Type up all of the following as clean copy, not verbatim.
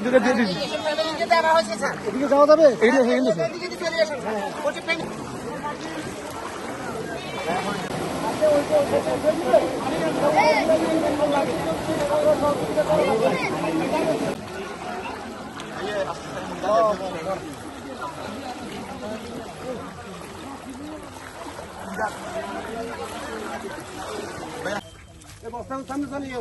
দুটো দিয়ে দিচ্ছি। এদিকে যাওয়া যাবে? সামনে চালিয়ে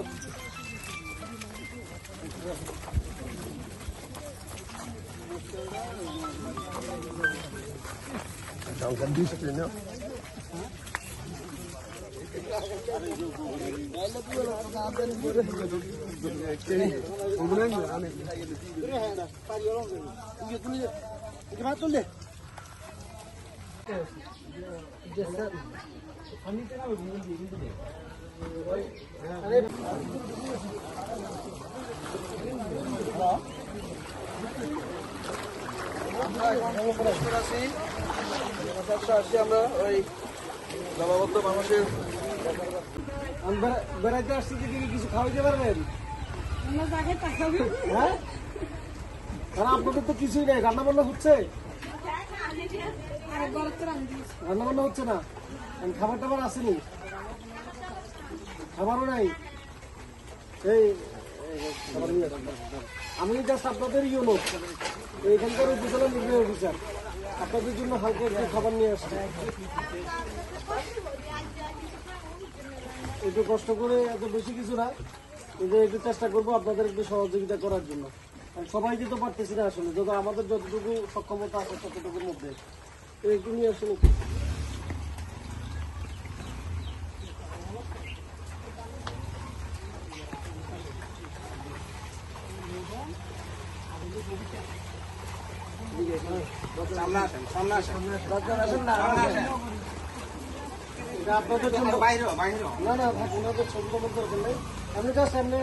আমরা ওই জলাবদ্ধ মানুষের বেড়াইতে আসছি থেকে কিছু খাওয়াইতে পারবেন? হ্যাঁ, কারণ আপনাদের তো কিছুই নেই। রান্না বান্না হচ্ছে? রান্না বান্না হচ্ছে না? খাবার টাবার আসেনি? খাবারও নাই? এই আমি জাস্ট আপনাদের ইউনো এখানকার উপজেলা নির্বাহী অফিসার, আপনাদের জন্য হালকা একটু খাবার নিয়ে আসছে। একটু কষ্ট করে, এত বেশি কিছু না, কিন্তু একটু চেষ্টা করবো আপনাদের একটু সহযোগিতা করার জন্য। সবাইকে তো পারতেছি না আসলে, যদি আমাদের যতটুকু সক্ষমতা আছে ততটুকুর মধ্যে একটু নিয়ে আসুন। আপনাদের বাইরে না না, ওনাদের ছবি দরকার নেই, এমনি জাস্ট এমনি